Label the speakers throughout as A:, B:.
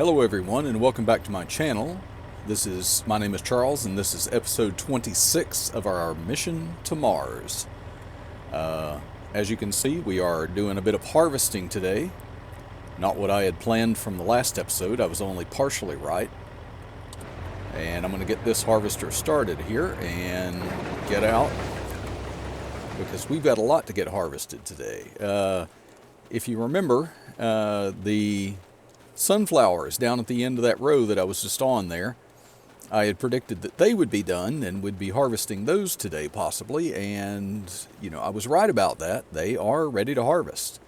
A: Hello everyone and welcome back to my channel. My name is Charles and this is episode 26 of our mission to Mars. As you can see, we are doing a bit of harvesting today. Not what I had planned from the last episode. I was only partially right. And I'm going to get this harvester started here and get out because we've got a lot to get harvested today. If you remember, the sunflowers down at the end of that row that I was just on there, I had predicted that they would be done and would be harvesting those today possibly, and I was right about that. They are ready to harvest,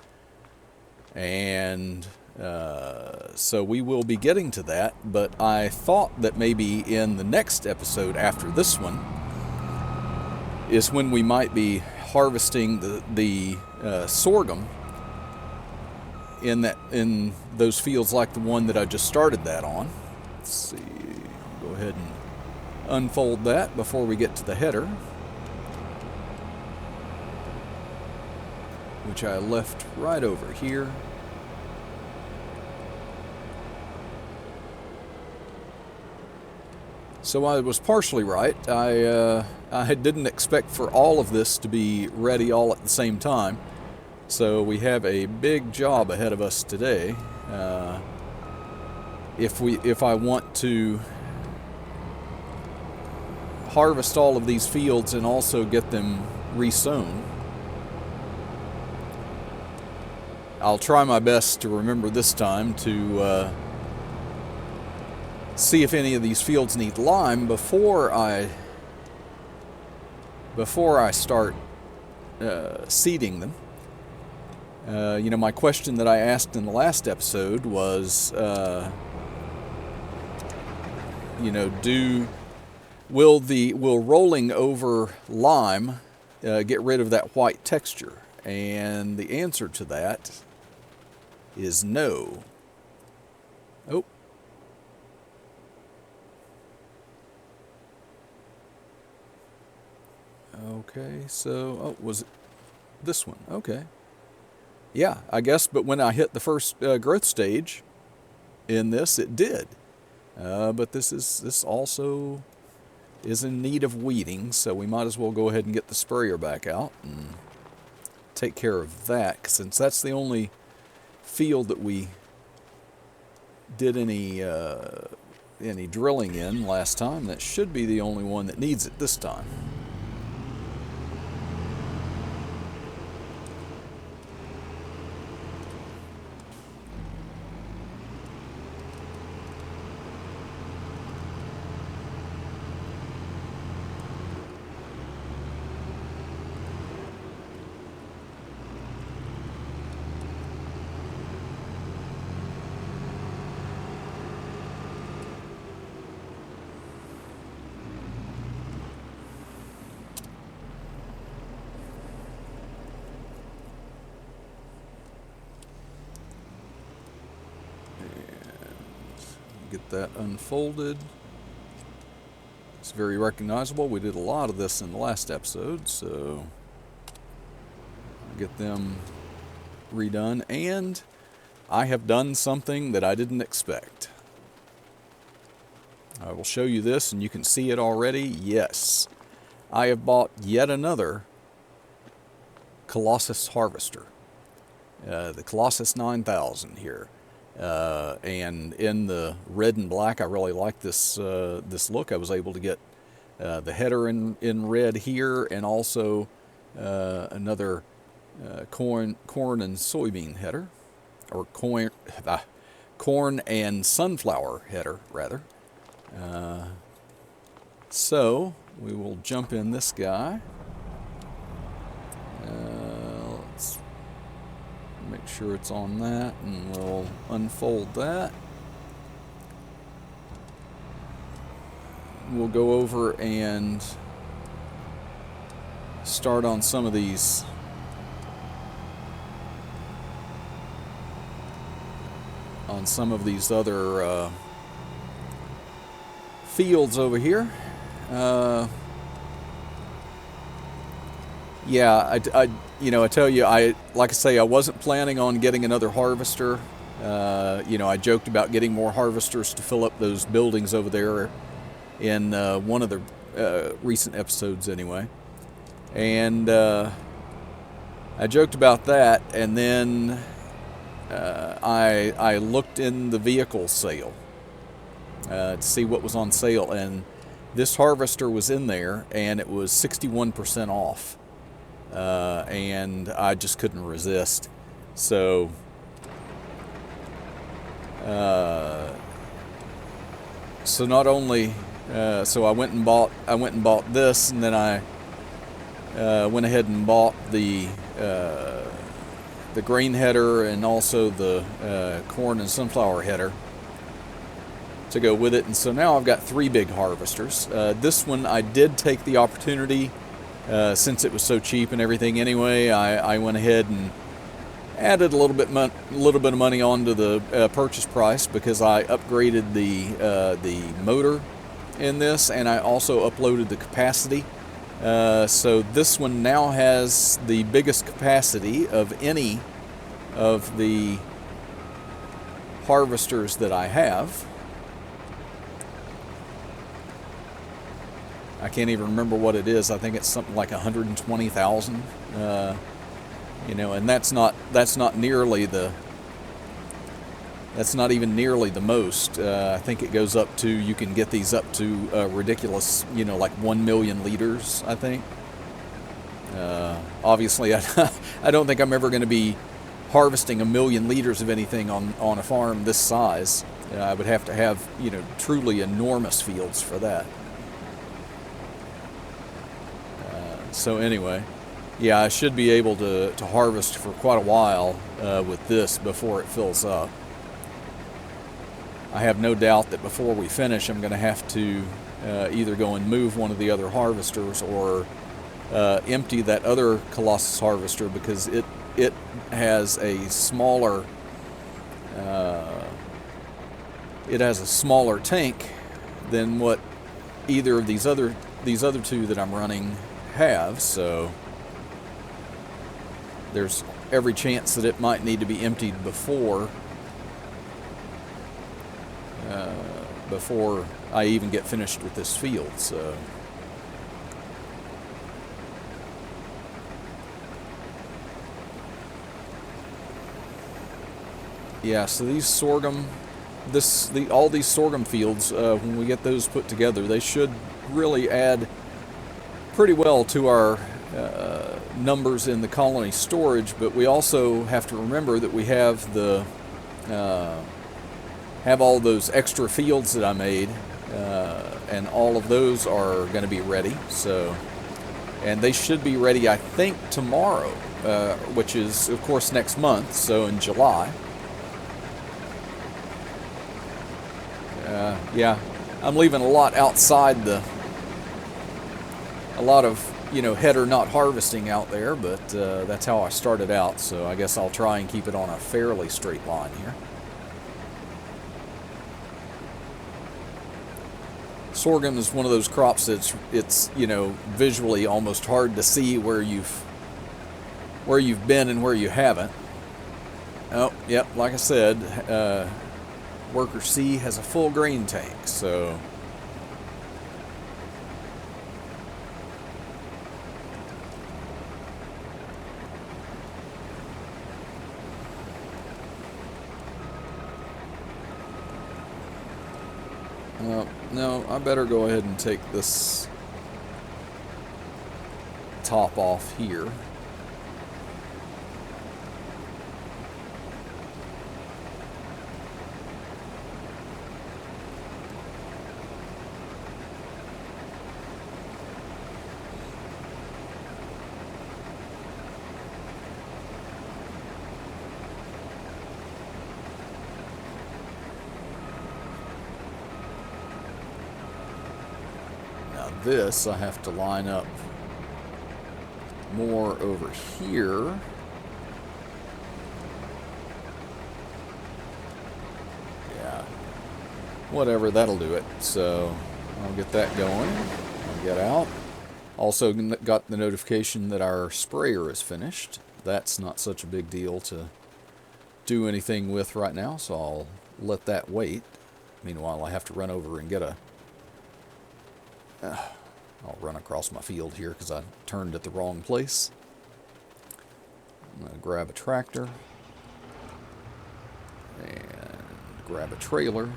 A: and so we will be getting to that, but I thought that maybe in the next episode after this one is when we might be harvesting the sorghum in those fields like the one that I just started that on. Let's see, go ahead and unfold that before we get to the header, which I left right over here. So I was partially right. I didn't expect for all of this to be ready all at the same time. So we have a big job ahead of us today. If I want to harvest all of these fields and also get them resown, I'll try my best to remember this time to see if any of these fields need lime before I start seeding them. My question that I asked in the last episode was, will rolling over lime get rid of that white texture? And the answer to that is no. Oh. Okay, so, was it this one? Okay. Yeah, I guess, but when I hit the first growth stage in this, it did. But this also is in need of weeding, so we might as well go ahead and get the sprayer back out and take care of that, since that's the only field that we did any drilling in last time. That should be the only one that needs it this time. Get that unfolded. It's very recognizable. We did a lot of this in the last episode, so I'll get them redone. And I have done something that I didn't expect. I will show you this and you can see it already. Yes, I have bought yet another Colossus harvester, the Colossus 9000 here. And in the red and black, I really like this look. I was able to get the header in red here, and also another corn and soybean header, or corn and sunflower header rather. So we will jump in this guy. Let's make sure it's on that, and we'll unfold that. We'll go over and start on some of these other fields over here. Yeah, I tell you, like I say, I wasn't planning on getting another harvester You know, I joked about getting more harvesters to fill up those buildings over there in one of the recent episodes anyway. And I joked about that, and then I looked in the vehicle sale to see what was on sale, and this harvester was in there, and it was 61% off, and I just couldn't resist. So so not only so I went and bought this, and then I went ahead and bought the grain header and also the corn and sunflower header to go with it. And so now I've got 3 big harvesters. This one I did take the opportunity, since it was so cheap and everything anyway, I went ahead and added a little bit of money onto the purchase price, because I upgraded the motor in this, and I also uploaded the capacity. So this one now has the biggest capacity of any of the harvesters that I have. I can't even remember what it is. I think it's something like 120,000. You know, and that's not nearly the. That's not even nearly the most. I think it goes up to, you can get these up to ridiculous, you know, like 1 million liters, I think. Obviously, I don't think I'm ever going to be harvesting 1 million liters of anything on a farm this size. I would have to have, you know, truly enormous fields for that. So anyway, yeah, I should be able to harvest for quite a while with this before it fills up. I have no doubt that before we finish, I'm going to have to either go and move one of the other harvesters, or empty that other Colossus harvester, because it has a smaller tank than what either of these other 2 that I'm running have. So there's every chance that it might need to be emptied before I even get finished with this field. So yeah, so these sorghum, all these sorghum fields, when we get those put together, they should really add pretty well to our numbers in the colony storage. But we also have to remember that we have all those extra fields that I made, and all of those are going to be ready. So, and they should be ready, I think, tomorrow, which is of course next month, so in July. Yeah, I'm leaving a lot outside a lot of, you know, header not harvesting out there, but that's how I started out, so I guess I'll try and keep it on a fairly straight line here. Sorghum is one of those crops that's, you know, visually almost hard to see where you've been and where you haven't. Oh, yep, like I said, worker C has a full grain tank, so no, I better go ahead and take this top off here. This I have to line up more over here. Yeah, whatever, that'll do it. So I'll get that going. I'll get out. Also got the notification that our sprayer is finished. That's not such a big deal to do anything with right now, so I'll let that wait. Meanwhile, I have to run over and get a... I'll run across my field here because I turned at the wrong place. I'm going to grab a tractor and grab a trailer.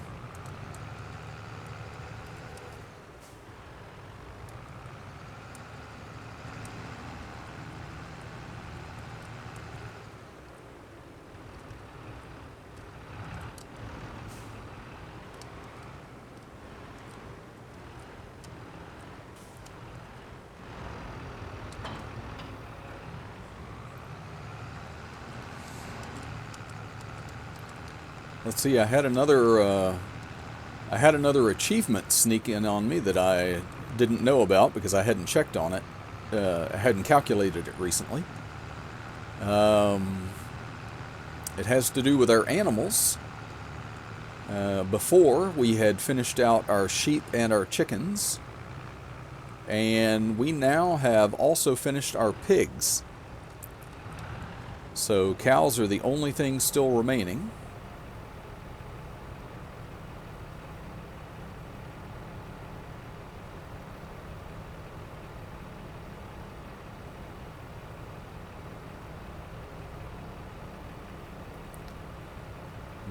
A: Let's see, I had another achievement sneak in on me that I didn't know about because I hadn't checked on it. I hadn't calculated it recently. It has to do with our animals. Before, we had finished out our sheep and our chickens. And we now have also finished our pigs. So cows are the only thing still remaining.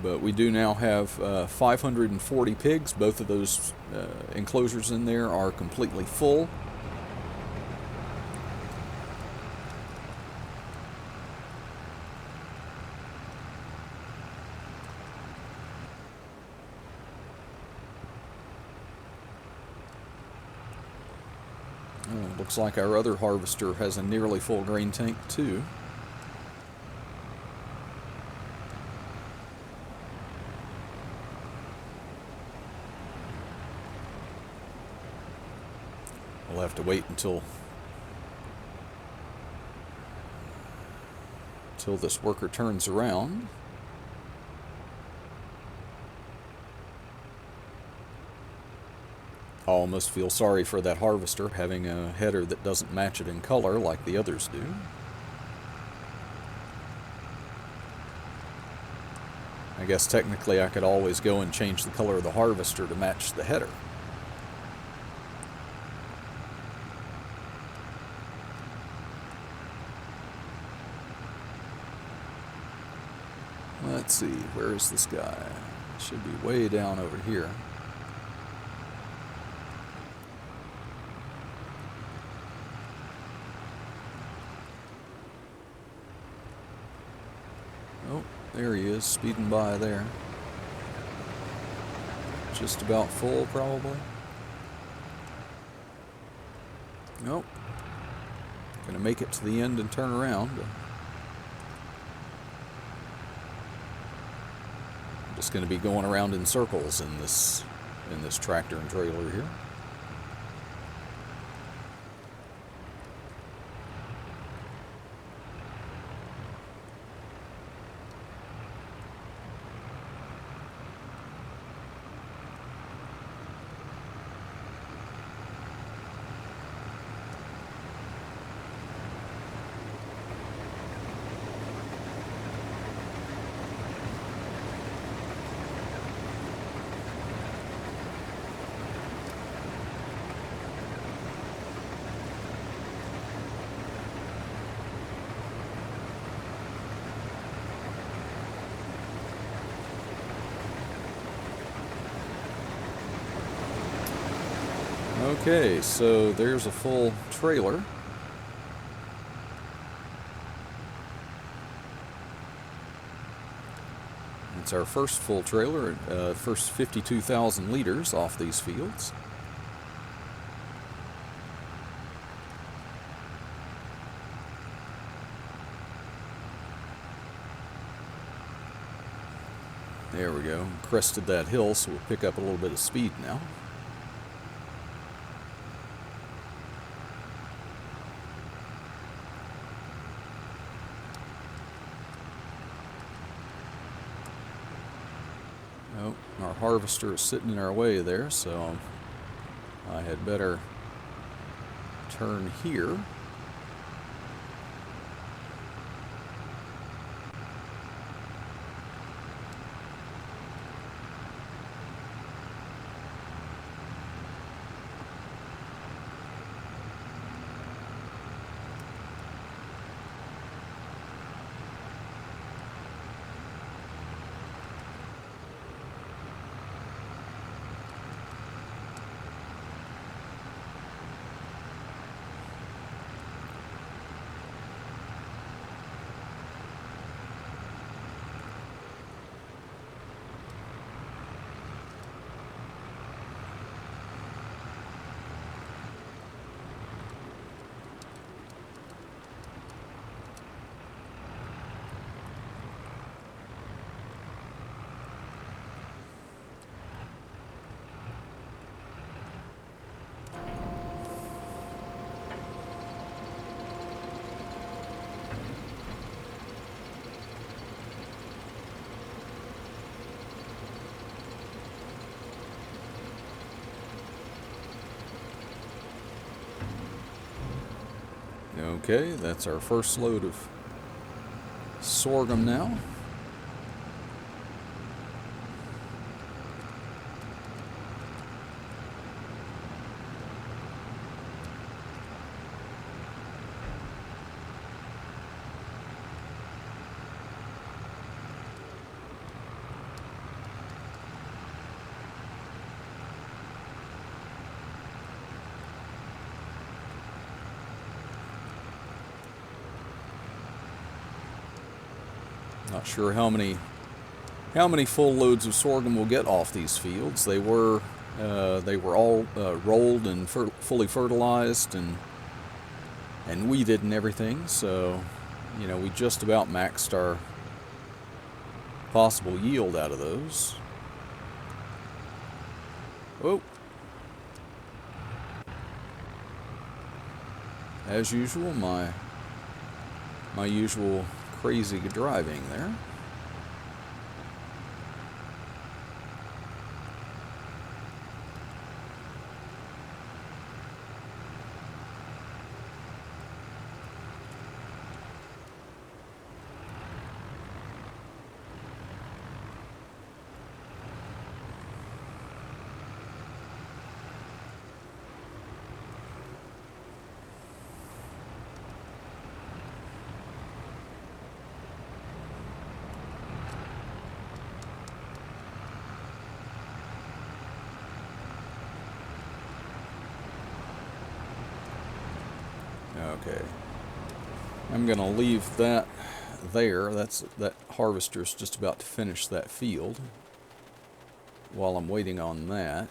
A: But we do now have 540 pigs. Both of those enclosures in there are completely full. Looks like our other harvester has a nearly full grain tank too. We'll have to wait until this worker turns around. I almost feel sorry for that harvester having a header that doesn't match it in color like the others do. I guess technically I could always go and change the color of the harvester to match the header. Let's see, where is this guy? Should be way down over here. Oh, there he is, speeding by there. Just about full, probably. Nope. Gonna make it to the end and turn around. Just going to be going around in circles in this tractor and trailer here. Okay, so there's a full trailer. It's our first full trailer, first 52,000 liters off these fields. There we go, crested that hill, so we'll pick up a little bit of speed now. Our harvester is sitting in our way there, so I had better turn here. Okay, that's our first load of sorghum now. Not sure how many full loads of sorghum we'll get off these fields. They were all rolled and fully fertilized and weeded and everything. So, you know, we just about maxed our possible yield out of those. Oh, as usual, my usual crazy driving there. Okay, I'm gonna leave that there. That harvester's just about to finish that field. While I'm waiting on that,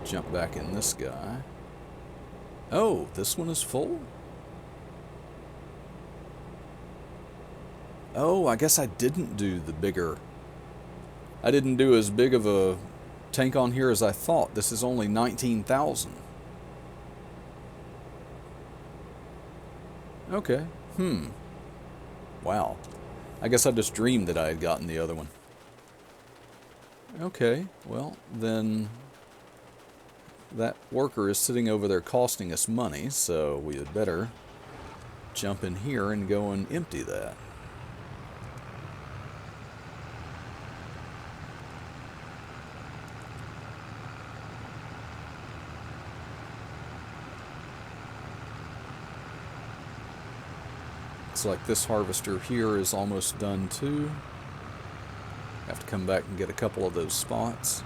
A: jump back in this guy. Oh, this one is full? Oh, I guess I didn't do the bigger. I didn't do as big of a tank on here as I thought. This is only 19,000. Okay. Wow. I guess I just dreamed that I had gotten the other one. Okay, well, then that worker is sitting over there costing us money, so we had better jump in here and go and empty that. Looks like this harvester here is almost done too. Have to come back and get a couple of those spots.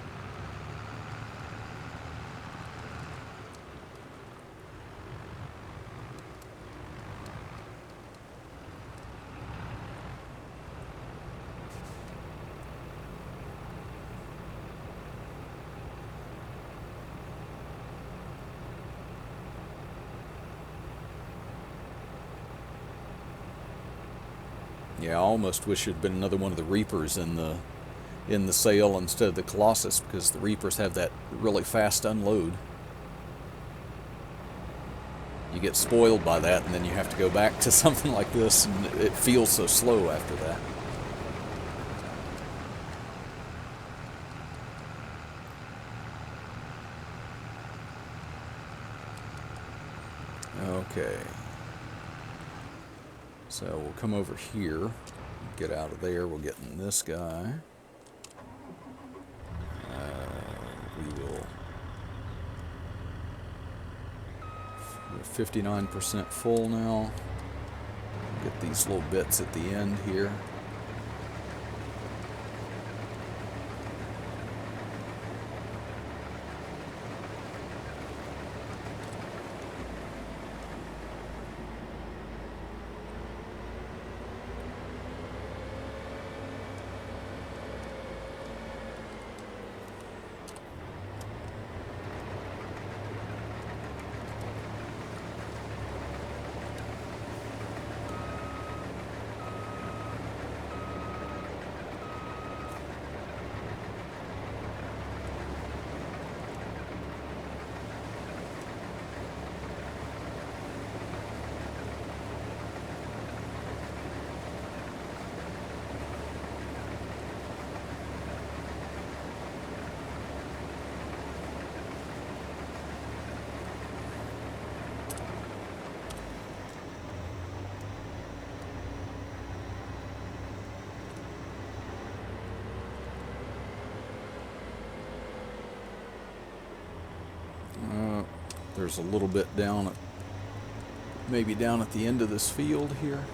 A: Yeah, I almost wish it had been another one of the Reapers in the sale instead of the Colossus, because the Reapers have that really fast unload. You get spoiled by that, and then you have to go back to something like this, and it feels so slow after that. Okay. So we'll come over here, get out of there, we'll get in this guy. We will... We're 59% full now. Get these little bits at the end here. There's a little bit down at, maybe down at the end of this field here.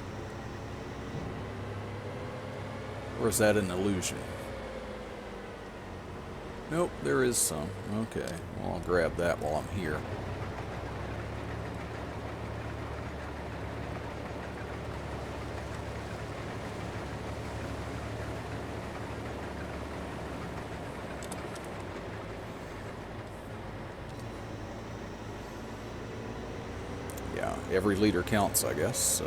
A: Or is that an illusion? Nope, there is some. Okay, well, I'll grab that while I'm here. Yeah, every liter counts, I guess.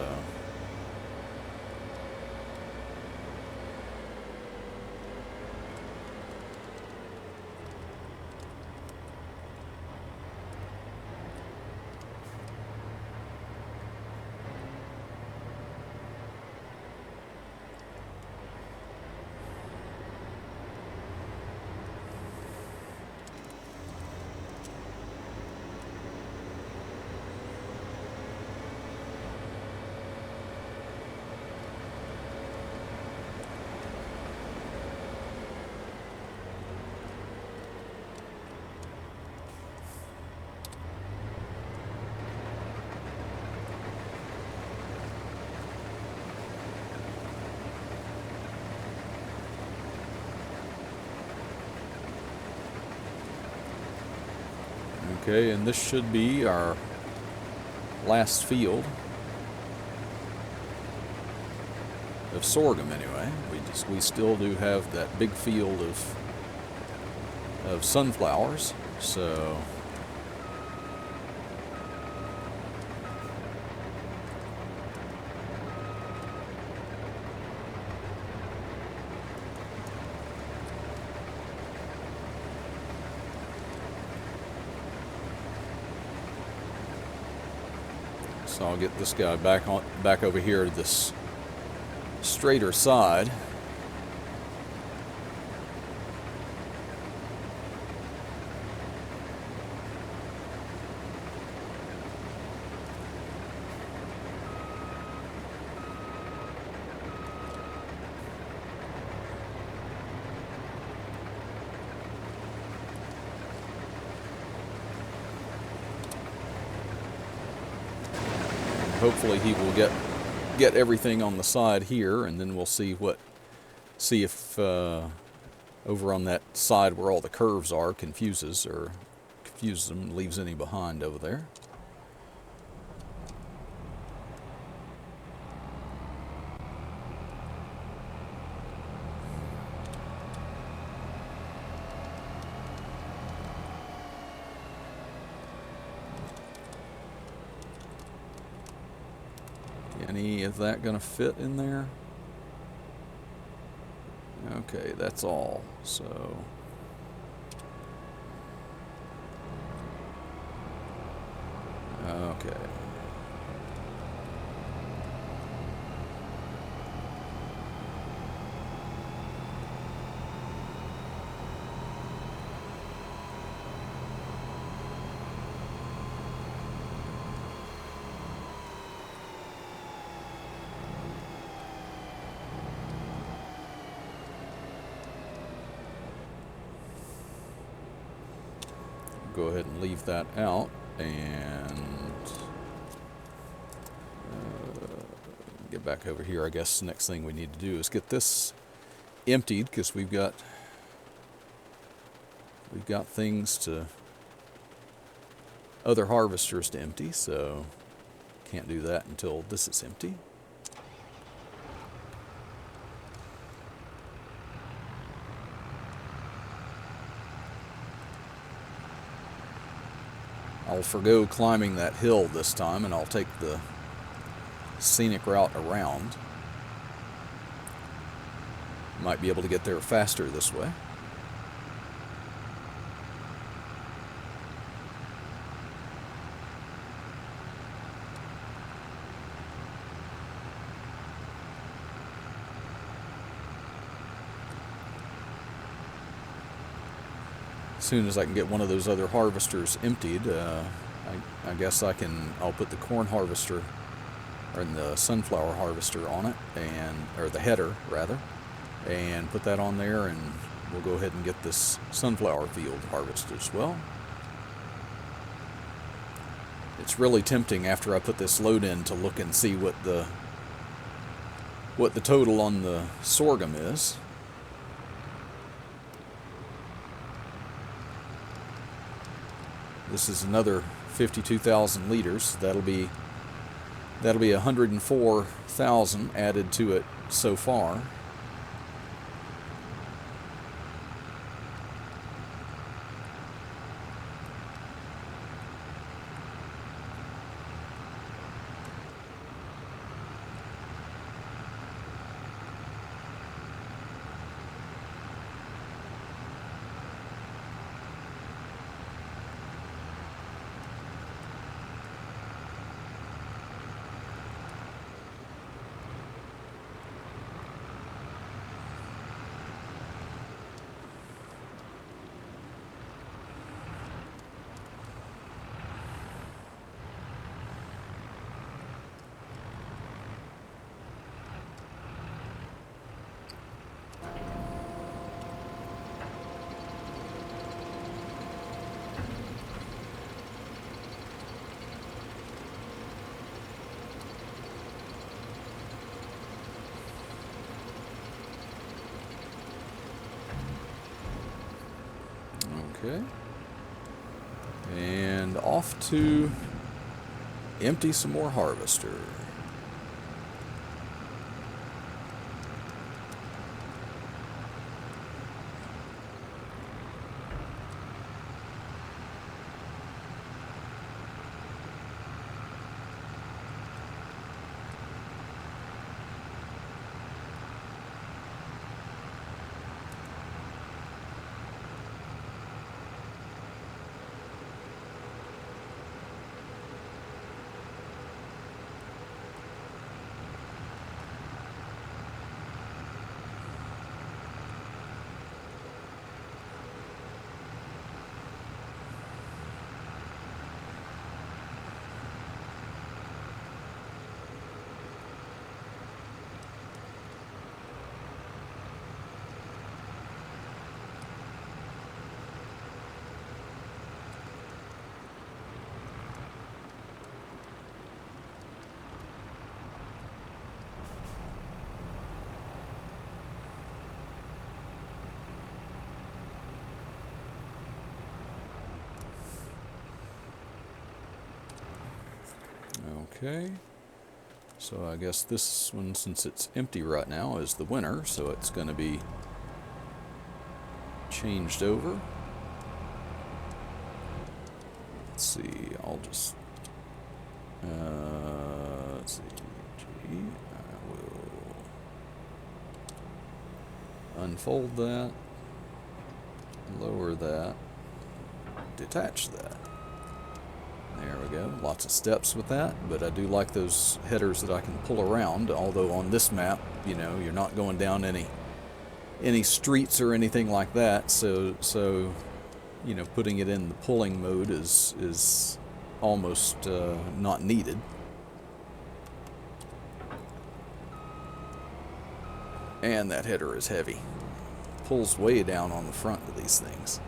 A: Okay, and this should be our last field of sorghum anyway. We still do have that big field of sunflowers, so I'll get this guy back over here to this straighter side. Hopefully he will get everything on the side here, and then we'll see if over on that side where all the curves are confuses them, leaves any behind over there. Any of that gonna fit in there? Okay, that's all. So okay. Go ahead and leave that out, and get back over here. I guess the next thing we need to do is get this emptied, because we've got things to, other harvesters to empty, so can't do that until this is empty. I'll forgo climbing that hill this time, and I'll take the scenic route around. Might be able to get there faster this way. As soon as I can get one of those other harvesters emptied, I guess I'll put the corn harvester, or the sunflower harvester on it, or the header rather, and put that on there, and we'll go ahead and get this sunflower field harvested as well. It's really tempting after I put this load in to look and see what the total on the sorghum is. This is another 52,000 liters. That'll be 104,000 added to it so far. Okay. And off to empty some more harvester. Okay, so I guess this one, since it's empty right now, is the winner, so it's going to be changed over. Let's see, I'll just, let's see, I will unfold that, lower that, detach that. There we go. Lots of steps with that, but I do like those headers that I can pull around, although on this map, you know, you're not going down any streets or anything like that, so you know, putting it in the pulling mode is almost not needed. And that header is heavy. Pulls way down on the front of these things.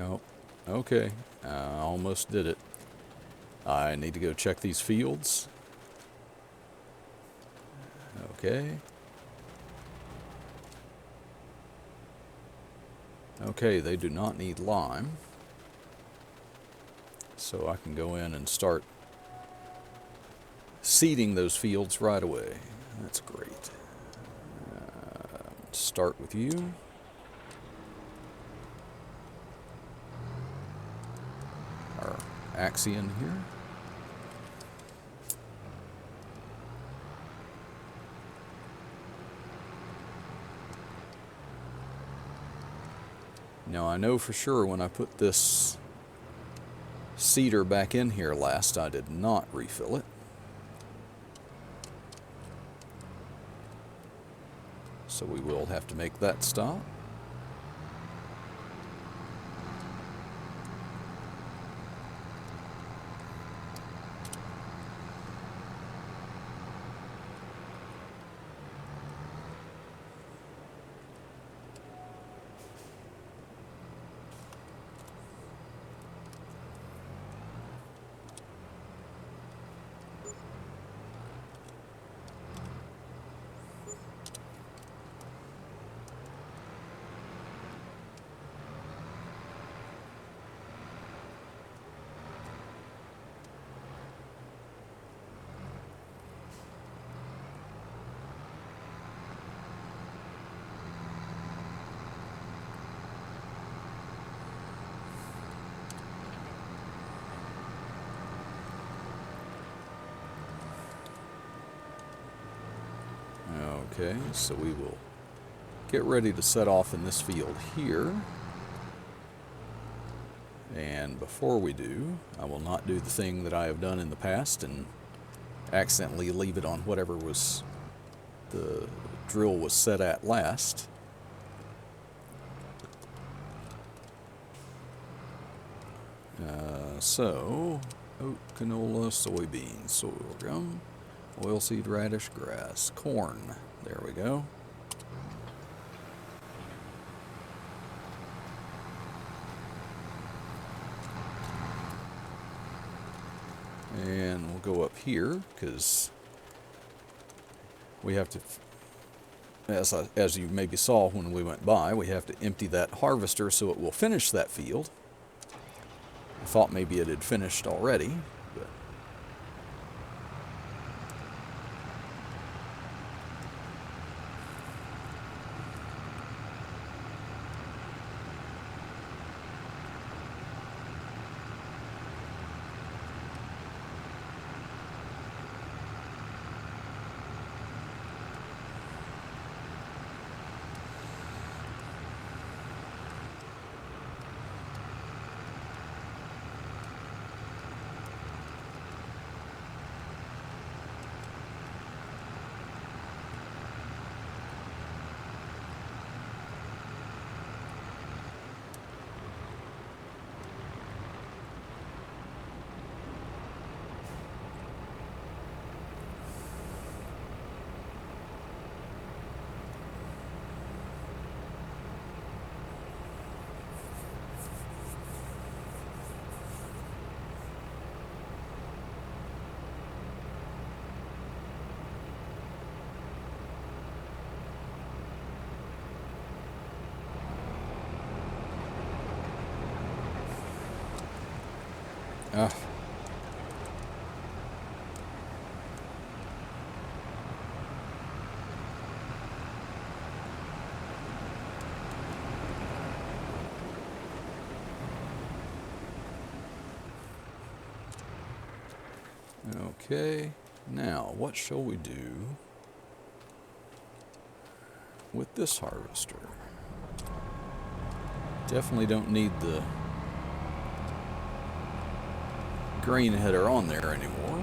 A: Oh, okay. I almost did it. I need to go check these fields. Okay. Okay, they do not need lime. So I can go in and start seeding those fields right away. That's great. Start with you. Our Axion here. Now I know for sure when I put this cedar back in here last, I did not refill it. So we will have to make that stop. Okay, so we will get ready to set off in this field here. And before we do, I will not do the thing that I have done in the past and accidentally leave it on whatever was the drill was set at last. So, oat, canola, soybeans, sorghum, oilseed radish, grass, corn. There we go. And we'll go up here because we have to, as you maybe saw when we went by, we have to empty that harvester so it will finish that field. I thought maybe it had finished already, but okay. Now, what shall we do with this harvester? Definitely don't need the grain header on there anymore.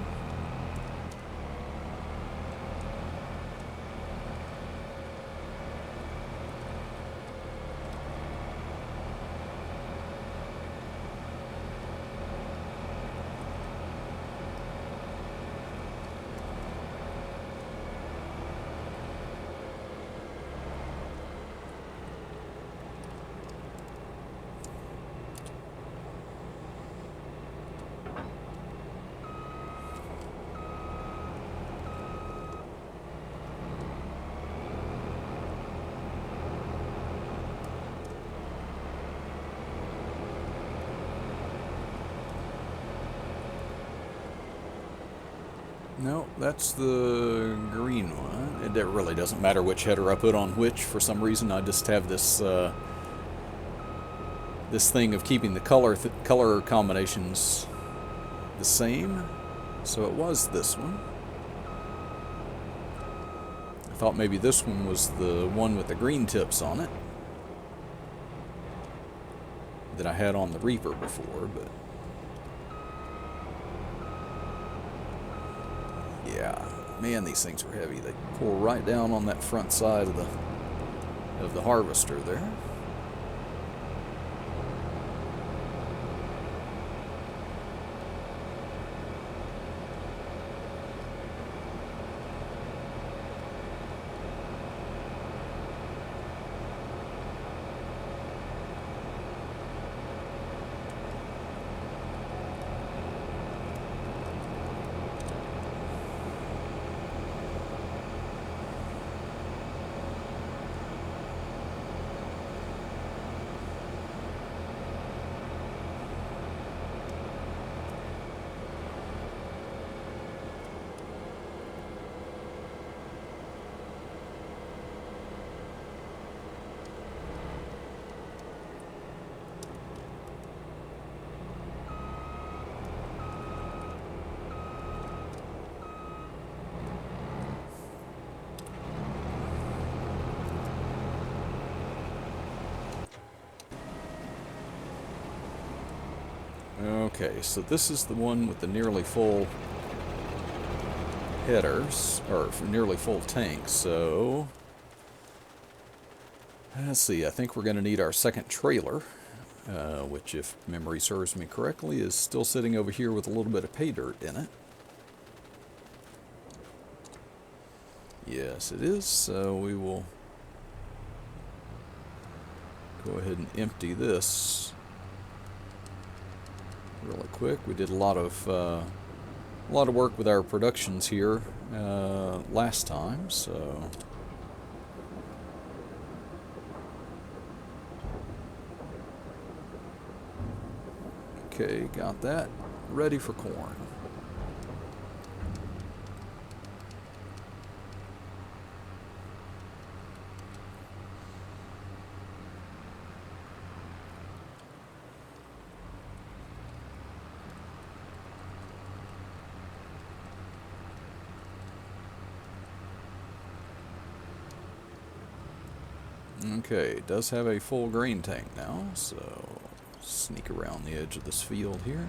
A: No, that's the green one. It really doesn't matter which header I put on which. For some reason, I just have this this thing of keeping the color combinations the same. So it was this one. I thought maybe this one was the one with the green tips on it that I had on the Reaper before, but yeah, man, these things were heavy. They pull right down on that front side of the harvester there. Okay, so this is the one with the nearly full headers, or nearly full tanks, so let's see, I think we're going to need our second trailer, which, if memory serves me correctly, is still sitting over here with a little bit of pay dirt in it. Yes, it is, so we will go ahead and empty this really quick. We did a lot of work with our productions here last time, so okay, got that ready for corn. Okay, it does have a full grain tank now, so sneak around the edge of this field here.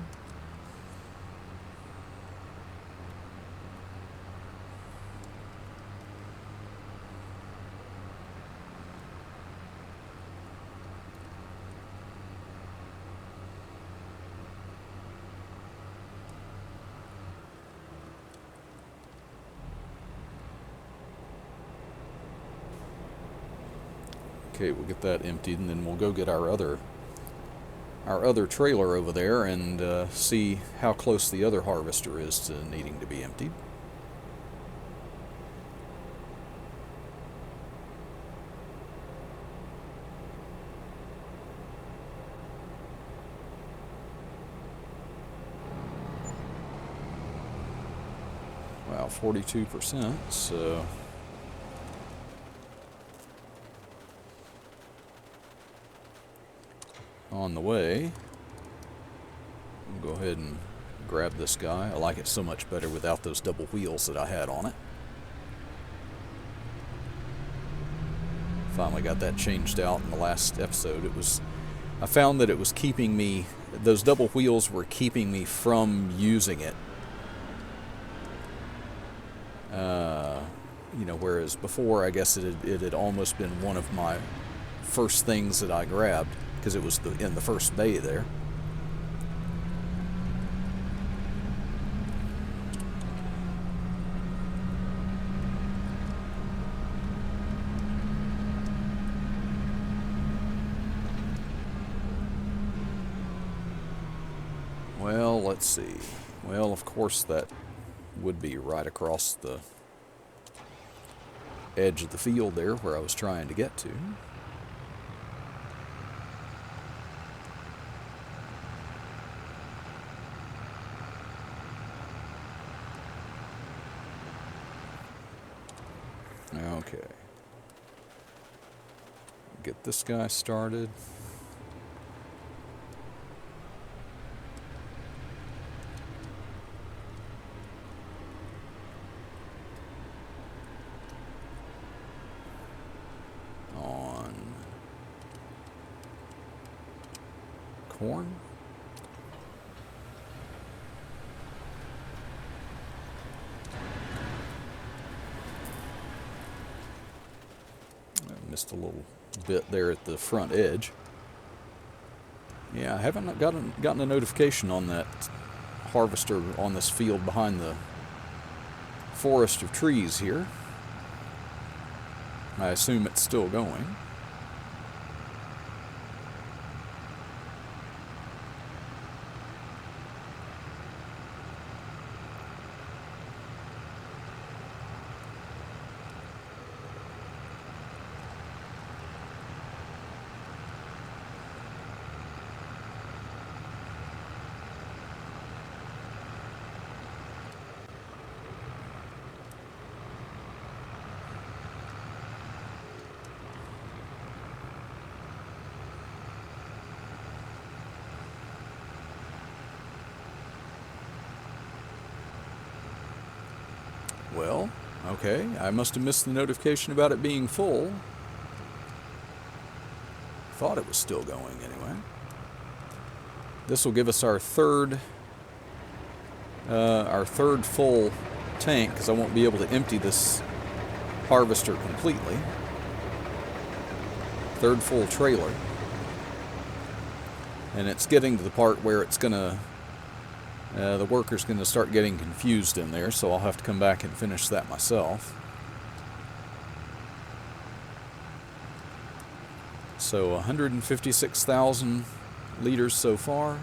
A: Okay, we'll get that emptied, and then we'll go get our other trailer over there and see how close the other harvester is to needing to be emptied. Wow, 42%, so on the way. We'll go ahead and grab this guy. I like it so much better without those double wheels that I had on it. Finally got that changed out in the last episode. I found that it was keeping me, those double wheels were keeping me from using it. You know, whereas before, I guess it had almost been one of my first things that I grabbed, because it was in the first bay there. Well, let's see. Well, of course that would be right across the edge of the field there where I was trying to get to. Okay. Get this guy started. On corn. I missed a little bit there at the front edge. Yeah, I haven't gotten a notification on that harvester on this field behind the forest of trees here. I assume it's still going. Well, okay, I must have missed the notification about it being full. Thought it was still going anyway. This will give us our third full tank, because I won't be able to empty this harvester completely. Third full trailer. And it's getting to the part where it's gonna the worker's going to start getting confused in there, so I'll have to come back and finish that myself. So 156,000 liters so far.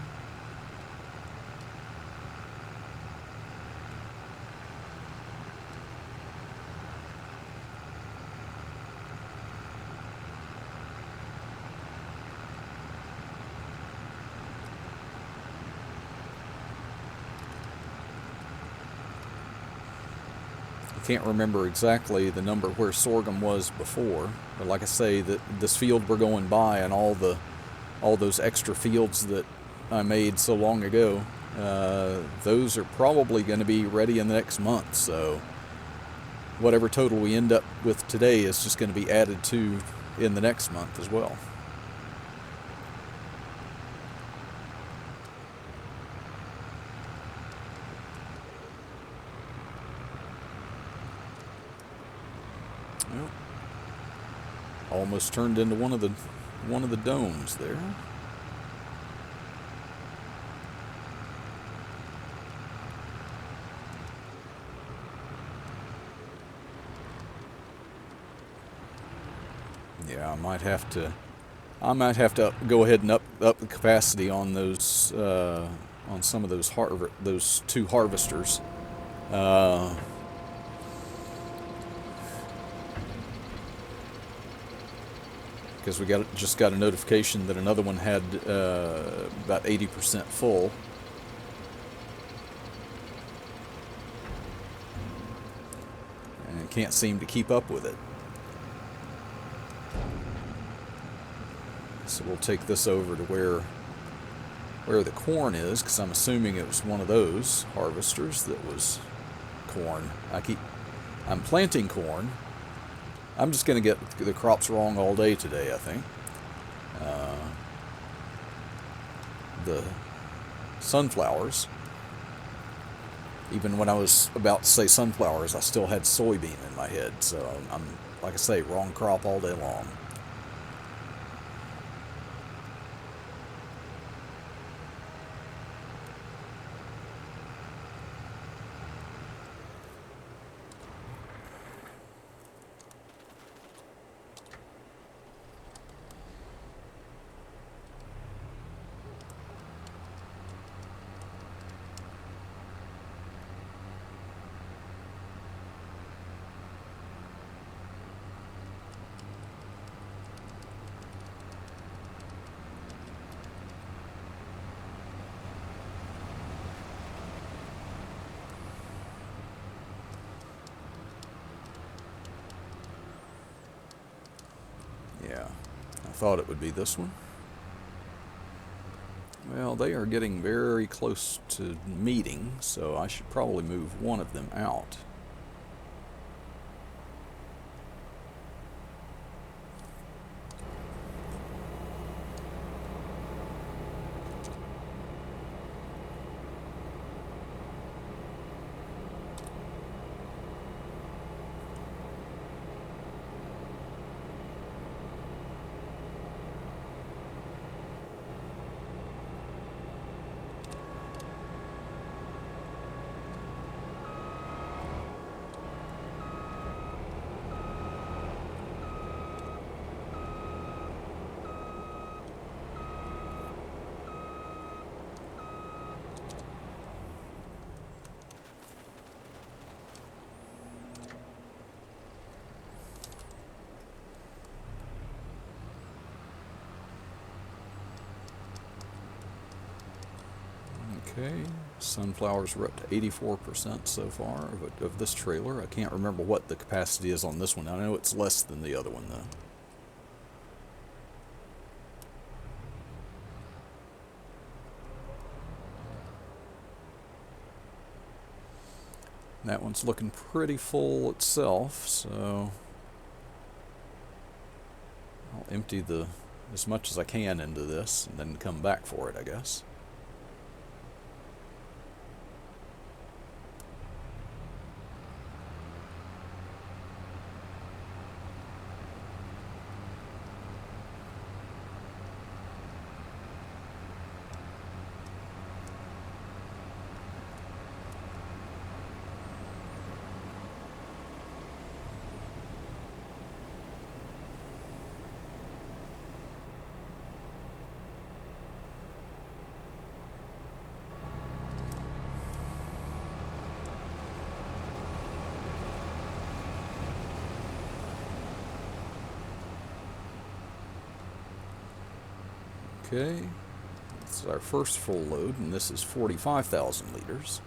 A: Can't remember exactly the number where sorghum was before, but like I say, that this field we're going by and all those extra fields that I made so long ago, those are probably going to be ready in the next month. So whatever total we end up with today is just going to be added to in the next month as well. Well, almost turned into one of the domes there. Yeah, I might have to go ahead and up the capacity on those on some of those two harvesters. Because we just got a notification that another one had about 80% full. And can't seem to keep up with it. So we'll take this over to where the corn is, because I'm assuming it was one of those harvesters that was corn. I'm planting corn. I'm just going to get the crops wrong all day today, I think. The sunflowers, even when I was about to say sunflowers, I still had soybean in my head. So I'm, like I say, wrong crop all day long. thought it would be this one. Well, they are getting very close to meeting, so I should probably move one of them out. Okay, sunflowers are up to 84% so far of this trailer. I can't remember what the capacity is on this one. I know it's less than the other one though. That one's looking pretty full itself, so I'll empty as much as I can into this and then come back for it, I guess. Okay, this is our first full load, and this is 45,000 liters.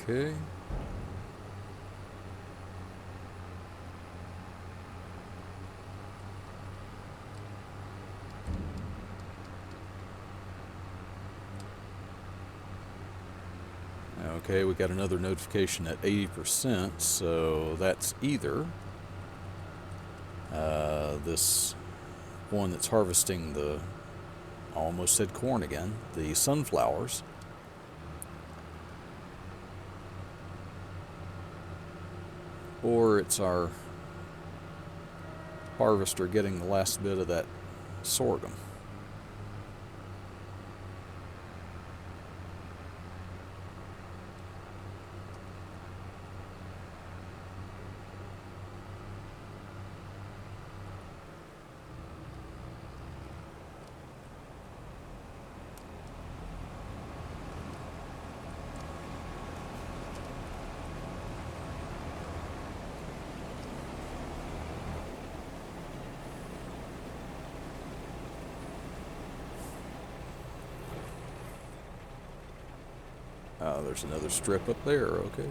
A: Okay. Okay, we got another notification at 80%, so that's either this one that's harvesting I almost said corn again, the sunflowers. Or it's our harvester getting the last bit of that sorghum. There's another strip up there, okay.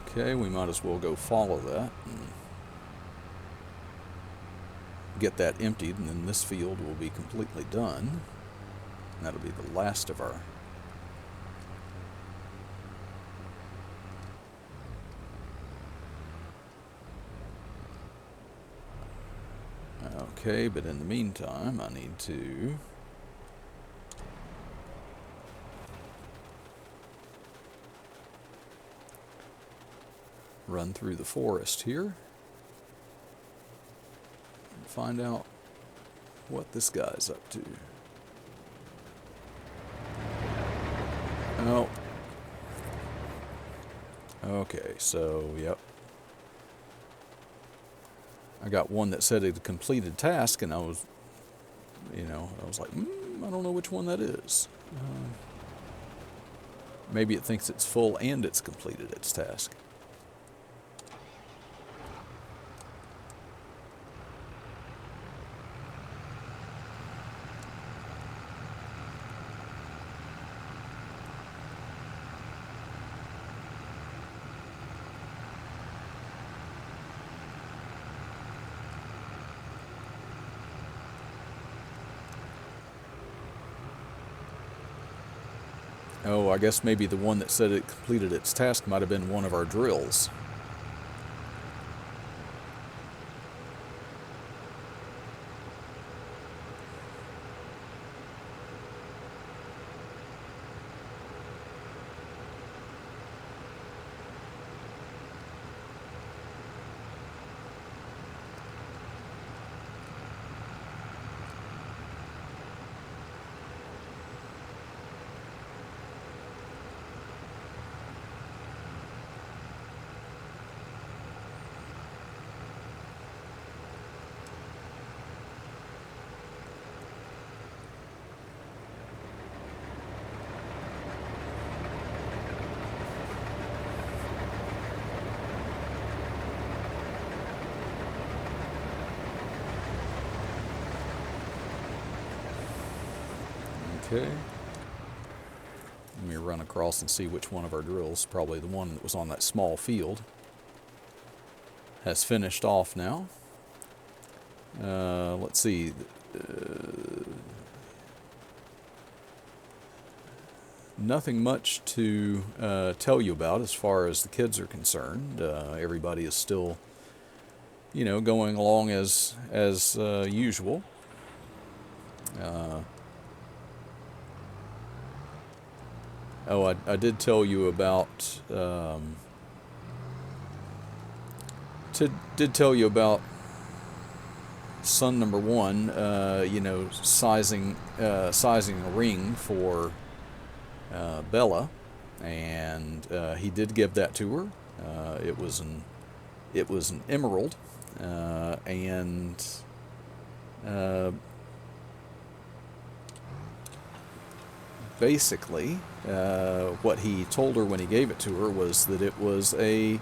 A: Okay, we might as well go follow that. get that emptied, and then this field will be completely done. And that'll be the last of our... Okay, but in the meantime, I need to run through the forest here and find out what this guy's up to. Oh. Okay, so, yep. I got one that said it completed task, and I was, I was like, I don't know which one that is. Maybe it thinks it's full and it's completed its task. Oh, I guess maybe the one that said it completed its task might have been one of our drills. Okay. Let me run across and see which one of our drills, probably the one that was on that small field, has finished off now. Let's see. Nothing much to tell you about as far as the kids are concerned. Everybody is still, going along as usual. Oh, I did tell you about did tell you about son number one. Sizing a ring for Bella, and he did give that to her. It was an emerald, and basically, what he told her when he gave it to her was that it was a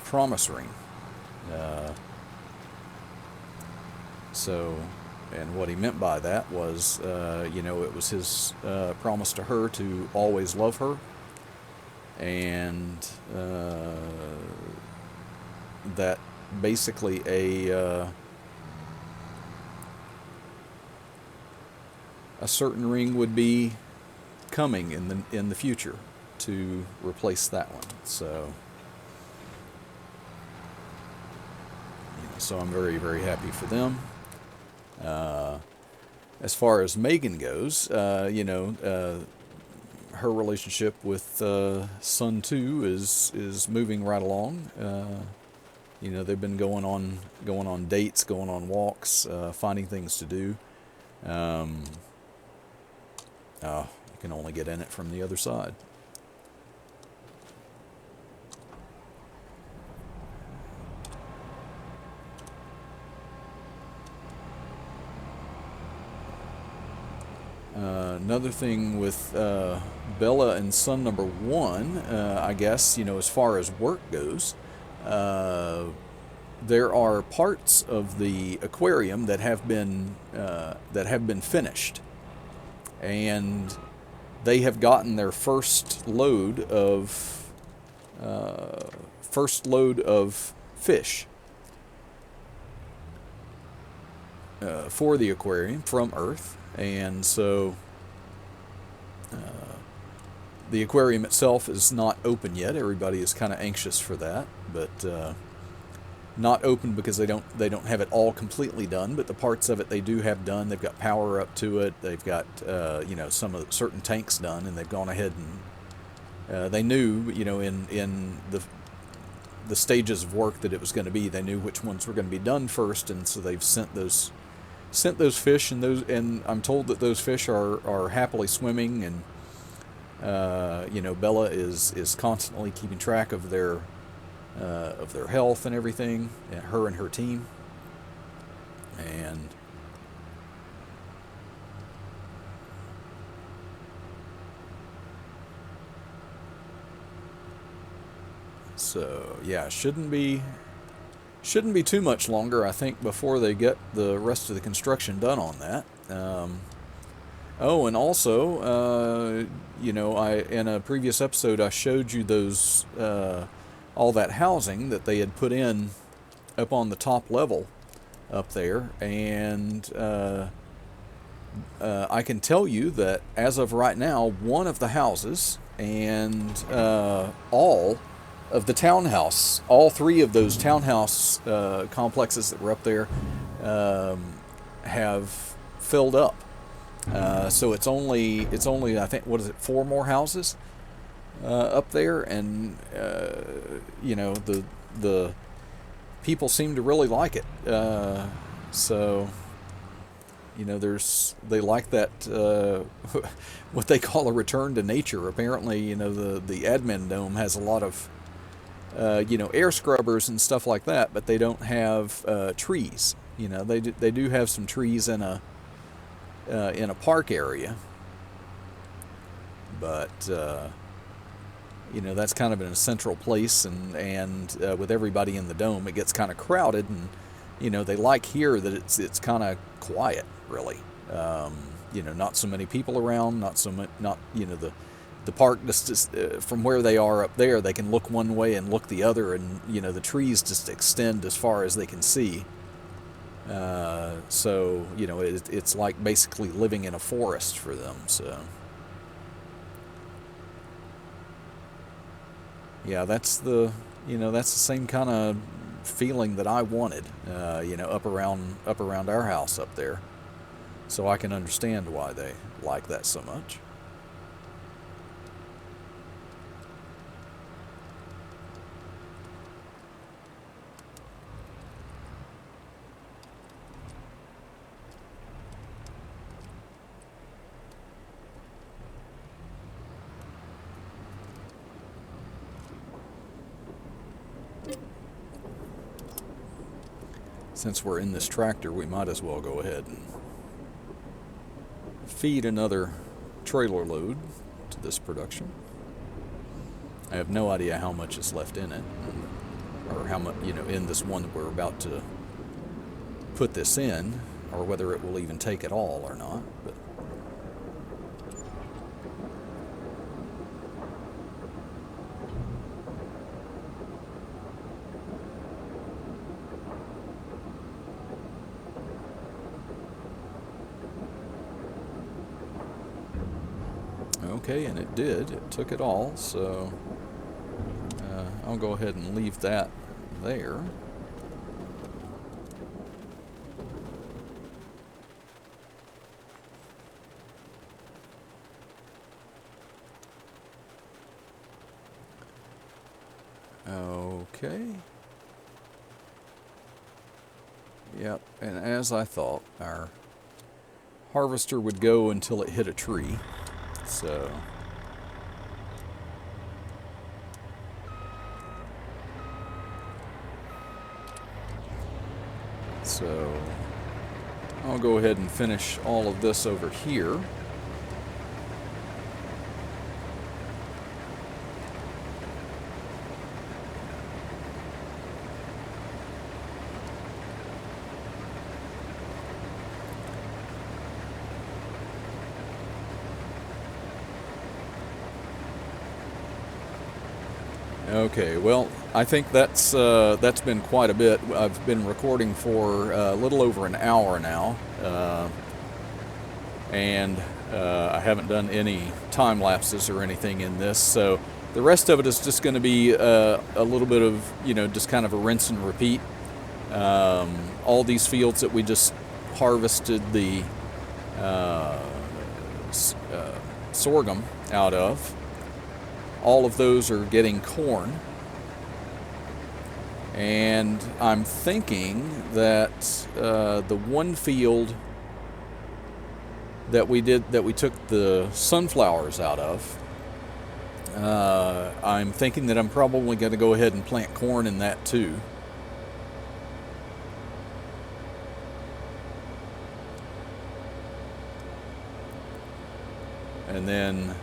A: promise ring. And what he meant by that was, it was his promise to her to always love her, and that basically a certain ring would be coming in the future to replace that one. So I'm very, very happy for them. As far as Megan goes, her relationship with son 2 is moving right along. They've been going on dates, going on walks, finding things to do. You can only get in it from the other side. Another thing with Bella and son number 1, I guess, as far as work goes, there are parts of the aquarium that have been finished, and they have gotten their first load of fish. for the aquarium from Earth, and so the aquarium itself is not open yet. Everybody is kind of anxious for that, but not open because they don't have it all completely done. But the parts of it they do have done. They've got power up to it. They've got some of the certain tanks done, and they've gone ahead and they knew in the stages of work that it was going to be. They knew which ones were going to be done first, and so they've sent those fish, and I'm told that those fish are happily swimming, and Bella is constantly keeping track of their health and everything, and her team, and so yeah, shouldn't be too much longer, I think, before they get the rest of the construction done on that. Oh, and also, in a previous episode, I showed you those, all that housing that they had put in up on the top level up there, and I can tell you that as of right now, one of the houses and all of the townhouse, all three of those townhouse complexes that were up there have filled up. So it's only I think, what is it, 4 more houses up there, and the people seem to really like it. So they like that what they call a return to nature. Apparently, the admin dome has a lot of air scrubbers and stuff like that, but they don't have trees. They do have some trees in a park area, but that's kind of in a central place, and with everybody in the dome, it gets kind of crowded, and they like here that it's kind of quiet, really. Not so many people around, the park just from where they are up there, they can look one way and look the other, and the trees just extend as far as they can see. So it's like basically living in a forest for them. So yeah, that's the same kind of feeling that I wanted, up around our house up there. So I can understand why they like that so much. Since we're in this tractor, we might as well go ahead and feed another trailer load to this production. I have no idea how much is left in it, or how much, in this one that we're about to put this in, or whether it will even take it all or not. But okay, and it did. It took it all, so I'll go ahead and leave that there. Okay. Yep, and as I thought, our harvester would go until it hit a tree. So I'll go ahead and finish all of this over here. Okay, well, I think that's been quite a bit. I've been recording for a little over an hour now, and I haven't done any time lapses or anything in this, so the rest of it is just going to be a little bit of, just kind of a rinse and repeat. All these fields that we just harvested the sorghum out of, all of those are getting corn. And I'm thinking that the one field that we took the sunflowers out of, I'm thinking that I'm probably going to go ahead and plant corn in that too. And then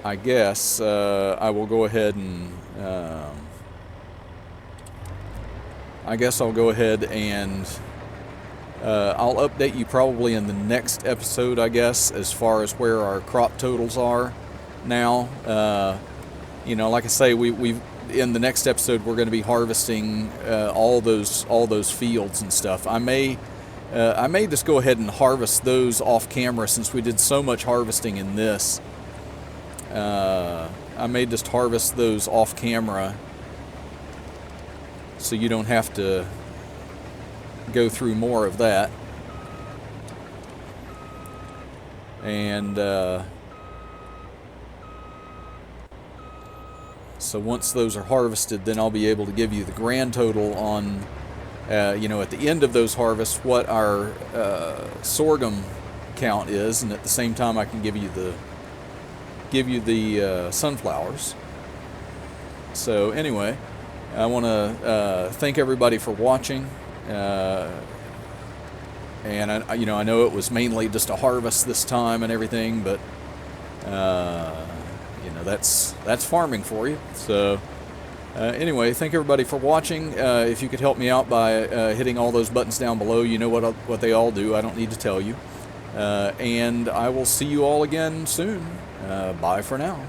A: I guess I will go ahead and I'll go ahead and I'll update you probably in the next episode, I guess, as far as where our crop totals are now. Like I say, we've in the next episode we're going to be harvesting all those fields and stuff. I may just go ahead and harvest those off camera since we did so much harvesting in this. I may just harvest those off camera so you don't have to go through more of that. And so once those are harvested, then I'll be able to give you the grand total on at the end of those harvests what our sorghum count is, and at the same time I can give you the sunflowers. So anyway, I want to thank everybody for watching, and I know it was mainly just a harvest this time and everything, but that's farming for you. So anyway, thank everybody for watching. If you could help me out by hitting all those buttons down below, you know what they all do. I don't need to tell you. And I will see you all again soon. Bye for now.